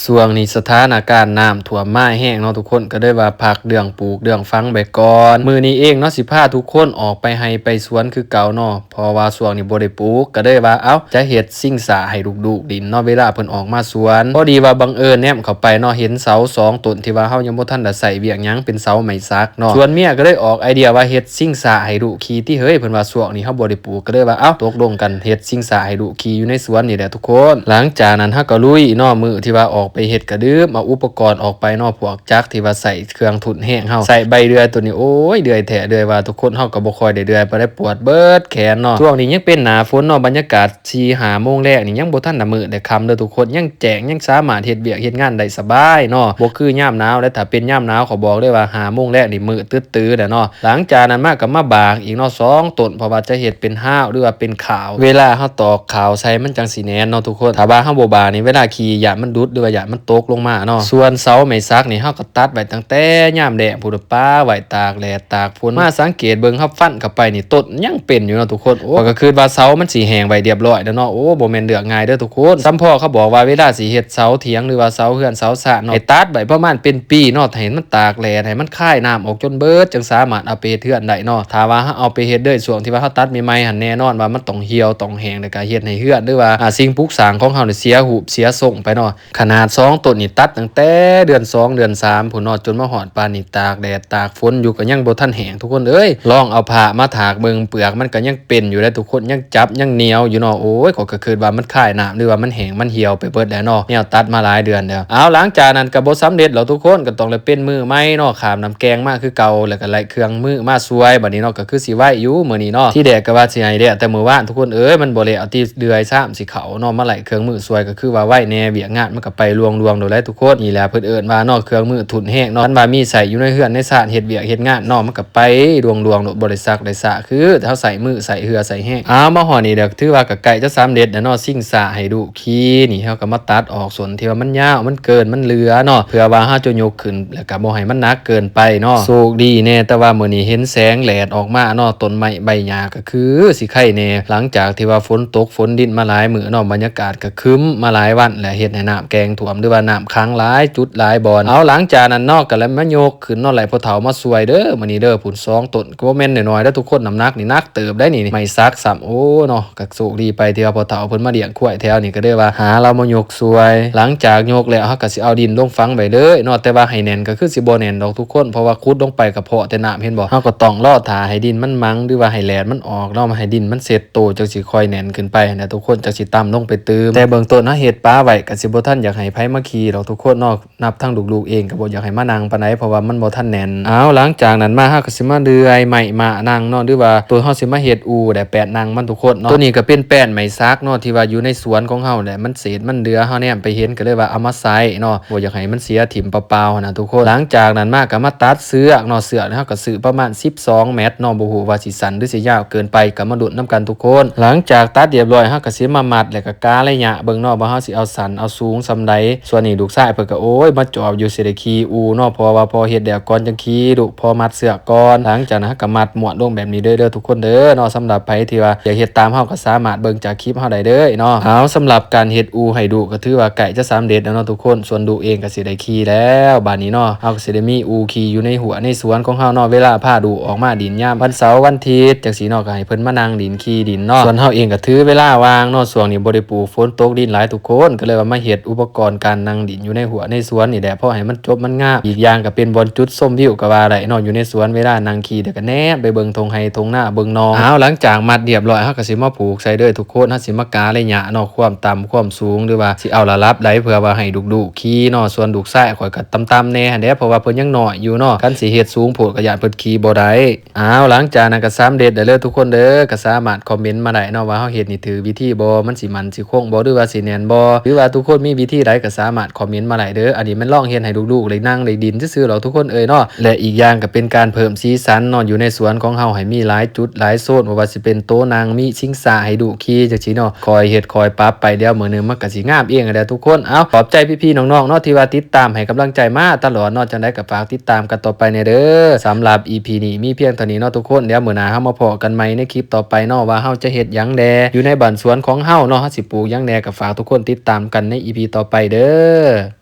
ช่วงนี้สถานการณ์น้ำท่วมมาแห้งเนาะทุกคนก็ได้ว่าพักเรื่องปลูกเรื่องฟังไปก่อนมื้อนี้เองเนาะสิพาทุกคนออกไปไร่ไปสวนคือเก่าเนาะเพราะว่าช่วงนี้บ่ได้ปลูกก็ได้ว่าเอ้าจะเฮ็ดสิ่งสาให้ลูกๆดินเนาะเวลาเพิ่นออกมาสวนพอดีว่าบังเอิญแนมเข้าไปเนาะเห็นเสา2ต้นที่ว่าเฮายังบ่ทันได้ใช้เวียกหยังเป็นเสาไม้สักเนาะส่วนเมียก็ได้ออกไอเดียว่าเฮ็ดสิ่งสาให้ลูกขี่ที่เฮ้ยเพิ่นว่าช่วงนี้เฮาบ่ได้ปลูกก็เลยว่าเอ้าตกลงกันเฮ็ดสิ่งสาให้ลูกขี่อยู่ในสวนนี่แหละทุกคนหลังจากนั้นเฮาก็ลุยเนาะมื้อที่ว่าออกไปเฮ็ดก็ดืมเอาอุปกรณ์ออกไปเนาะพวกจักรที่ว่าใส่เครื่องทุ่นแห้งเฮาใส่ใบเดือยตัวนี้โอ้ยเดือยแท้เดือยว่าทุกคนเฮาก็บ่ค่อยได้เดือยบ่ได้ปวดเบิดแขนเนาะช่วงนี้ยังเป็นหน้าฝนเนาะบรรยากาศ4-5โมงแรกนี่ยังบ่ทันน่ะมื้อได้ค่ำเด้อทุกคนยังแจ้งยังสามารถเฮ็ดเวียกเฮ็ดงานได้สบายเนาะบ่คือยามหนาวแล้วถ้าเป็นยามหนาวขอบอกเลยว่า5โมงแรกนี่มื้อตื้อๆแหละเนาะหลังจากนั้นมาก็มาบากอีกเนาะ2ต้นเพราะว่าจะเฮ็ดเป็นห้าวหรือว่าเป็นขาวเวลาเฮาตอกขาวใส่มันจังสิแน่นเนาะทุกคนถ้าว่าเฮาบ่บากนี่เวลาขี่ยานมันดุดหรือว่าย้านมันตกลงมาเนาะส่วนเสาไม้สักนี่เฮาก็ตัดไว้ตั้งแต่ยามแดดพู้นป้าไว้ตากแดดตากฝนมาสังเกตเบิ่งเฮาฟันเข้าไปนี่ต้นยังเป็นอยู่เนาะทุกคนโอ้ก็คือว่าเสามันสิแห้งไว้เรียบร้อยแล้วเนาะโอ้บ่แม่นเรื่องง่ายเด้อทุกคนซ้ำพ่อเขาบอกว่าเวลาสิเฮ็ดเสาเถียงหรือว่าเสาเรือนเสาสานเนาะให้ตัดไว้ประมาณเป็นปีเนาะให้มันตากแดดให้มันคายน้ำออกจนเบิดจังสามารถเอาไปเฮ็ดเรือนได้เนาะถ้าว่าเฮาเอาไปเฮ็ดเด้อช่วงที่ว่าเฮาตัดใหม่ๆหั่นแน่นอนว่ามันต้องเหี่ยวต้องแห้งแล้วก็เฮ็ดให้เรือนหรือว่าสิ่งปลูกสร้างของเฮานี่เสียรูปเสียทรงไปเนาะขนาด2ต้นนี่ตัดตั้งแต่เดือน2เดือน3พุ่นเนาะจนมาฮอดปานนี้ตากแดดตากฝนอยู่ก็ยังบ่ทันแห้งทุกคนเอ้ยลองเอาผ้ามาถากเบิ่งเปลือกมันก็ยังเป็นอยู่เลยทุกคนยังจับยังเหนียวอยู่เนาะโอ้ยก็คิดว่ามันคายน้ำหรือว่ามันแห้งมันเหี่ยวไปเบิดแล้วเนาะแนวตัดมาหลายเดือนแล้วเอาหลังจากนั้นก็บ่สำเร็จแล้วทุกคนก็ต้องเลยเป็นมือใหม่เนาะขามน้ำแกงมาคือเก่าแล้วก็ไล่เครื่องมือมาซวยบัดนี้เนาะก็คือสิไหวอยู่มื้อนี้เนาะที่แดกก็ว่าสิให้แดกแต่มื้อวานทุกคนเอ้ยมันบ่แล้วเอาที่เดือยซ้ำสิเขาเนาะมาไล่เครื่องมือซวยก็คือว่าไหวแน่เวียกงานมันก็ไปลวงๆโดยแล้วทุกคนนี่แหละเพิ่นเอิ้นว่าเนาะเครื่องมือทุ่นแห้งเนาะมันว่ามีใส่อยู่ในเฮือนในศาลเฮ็ดเวียกเฮ็ดงานเนาะมันก็ไปลวงโดยบ่ได้ซักได้สะคือเฮาใส่มือใส่เหือใส่แห้งมาฮอดนี่เด้อถือว่าก็ใกล้จะสำเร็จแล้วเนาะสิ่งสะให้ดูขี้นี่เฮาก็มาตัดออกส่วนที่ว่ามันยาวมันเกินมันเหลือเนาะเพื่อว่าเฮาจะยกขึ้นแล้วก็บ่ให้มันหนักเกินไปเนาะโชคดีแน่แต่ว่ามื้อนี้เห็นแสงแลดออกมาเนาะต้นไม้ใบหญ้าก็คือสิไข่แน่หลังจากที่ว่าฝนตกฝนดินมาหลายมื้อเนาะบรรยากาศก็ครึ้มมาหลายวันและเฮ็ดให้น้ำแกงท่วมหรือว่าน้ำค้างหลายจุดหลายบ่อนเอาหลังจากนั้นเนาะก็แล้วมายกขึ้นเนาะไหลพ่อเฒ่ามาช่วยเด้อมื้อนี้เด้อพุ่น2ต้นก็บ่แม่นน้อยๆเด้อทุกคนน้ำหนักนี่หนักเติบได้นี่ไม่ซักซ้ำโอ้เนาะก็โชคดีไปที่ว่าพ่อเฒ่าเพิ่นมาเลี้ยงควายแถวนี่ก็ได้ว่าหาเรามายกช่วยหลังจากยกแล้วเฮาก็สิเอาดินลงฝังไว้เด้อเนาะแต่ว่าให้แน่นก็คือสิบ่แน่นดอกทุกคนเพราะว่าขุดลงไปก็เพาะแต่น้ำเห็นบ่เฮาก็ต้องรอท่าให้ดินมันมั้งหรือว่าให้แหลนมันออกเนาะให้ดินมันเสร็จโตจังสิค่อยแน่นขึ้นไปนะทุกคนจังสิต่ำลงไปเติมแต่เบื้องต้นเฮาเฮ็ดป้าไว้ก็สิบ่ทันอยากให้ไผมาขี่ดอกทุกคนเนาะนับทั้งลูกๆเองก็บ่อยากให้มานั่งปานใดเพราะว่ามันบ่ทันแน่นหลังจากนั้นมาเฮาก็สิมาเลื่อยไม้มานั่งเนาะหรือว่าตัวเฮาสิมาเฮ็ดอู่ได้แปดนั่งมันทุกคนเนาะตัวนี้ก็เป็นแป้นไม้ซักเนาะที่ว่าอยู่ในสวนของเฮาแหละมันเศษมันเหลือเฮาแนมไปเห็นก็เลยว่าเอามาใส่เนาะบ่อยากให้มันเสียถิ่มเปล่าๆนะทุกคนหลังจากนั้นมาก็มาตัดเสือกเนาะเสือกเฮาก็ซื้อประมาณ12เมตรเนาะบ่ฮู้ว่าสิสั้นหรือสิยาวเกินไปก็มาดุดนํกันทุกคนหลังจากตัดเรียบร้อยเฮาก็สิมามัดแล้วก็การะยะเบิ่งเนาะว่าเฮาสิเอาสั้นเอาสูงส่ำใดส่วนนี้ลูกชายเพิ่นก็โอ้ยมาจอบอยู่สิได้ขี่อูเนาะเพราะว่าพอเฮ็ดแล้วก่อนจังขี่ลูกพอมัดเสือกก่อนหลังจากนั้นก็มัดหมวดลงแบบนี้เด้อทุกคนเด้อเนาะสำหรับไผที่ว่าอยากเฮ็ดตามเฮาก็สามารถเบิ่งจากคลิปเฮาได้เด้อเนาะสำหรับการเฮ็ดอูให้ดูก็ถือว่าไก่จะสำเร็จแล้วเนาะทุกคนส่วนดูเองก็สิได้ขี่แล้วบัดนี้เนาะเฮาก็สิได้มีอูขี่อยู่ในหัวในสวนของเฮาเนาะเวลาพาดูออกมาดินยามวันเสาร์วันอาทิตย์จังซี่เนาะก็ให้เพิ่นมานั่งดินขี่ดินเนาะส่วนเฮาเองก็ถือเวลาว่างเนาะช่วงนี้บ่ได้ปลูกฝนตกดินหลายทุกคนก็เลยว่ามาเฮ็ดอุปกรณ์การนั่งดินอยู่ในหัวในสวนนี่แหละเพราะให้มันจบมันงามอีกอย่างก็เป็นบอนจุดชมวิวก็ว่าได้เนาะอยู่ในสวนเวลานั่งขี่เดี๋ยวก็แนบไปเบิ่งทงไห้ทงหน้าเบิ่งนองหลังจากมัดเรียบร้อยเฮาก็สิมาผูกใส่เด้อทุกคนเฮาสิมาการะยะเนาะความต่ำความสูงหรือว่าสิเอาระลับใดเพื่อว่าให้ดุๆขี่เนาะส่วนดุซ้ายข่อยก็ต่ำๆแน่หั่นเด้เพราะว่าเพิ่นยังน้อยอยู่เนาะคันสิเฮ็ดสูงโพดก็ย้านเพิ่นขี่บ่ได้หลังจากนั้นก็สำเร็จได้เลยทุกคนเด้อก็สามารถคอมเมนต์มาได้เนาะว่าเฮาเฮ็ดนี่ถือวิธีบ่มันสิมันสิคงบ่หรือว่าสิแน่นบ่หรือว่าทุกคนมีวิธีใดก็สามารถคอมเมนต์มาได้เด้ออันนี้มันลองเฮ็ดให้ลูกๆได้นั่งได้ดินซื่อๆหรอกทุกคนเอ้ยเนาะและอีกอย่างก็เป็นการเพิ่มสีสันเนาะอยู่ในสวนของเฮาให้มีหลายจุดหลายโซนบ่ว่าสิเป็นโต๊ะนั่งมีชิงช้าให้ดูขี่จังซี่เนาะคอยเฮ็ดคอยปรับไปเดี๋ยวมื้อนึงมันก็สิงามเองแหละทุกคนขอบใจพี่ๆน้องๆเนาะที่ว่าติดตามให้กำลังใจมาตลอดเนาะจังได๋ก็ฝากติดตามกันต่อไปเด้อสำหรับ EP นี้มีเพียงเท่านี้เนาะทุกคนเดี๋ยวมื้อหน้าเฮามาพบกันใหม่ในคลิปต่อไปเนาะว่าเฮาจะเฮ็ดหยังแดอยู่ในบ้านสวนของเฮาเนาะเฮาสิปลูกหยังแดก็ฝากทุกคนติดตามกันใน EP ต่อไปเด้อ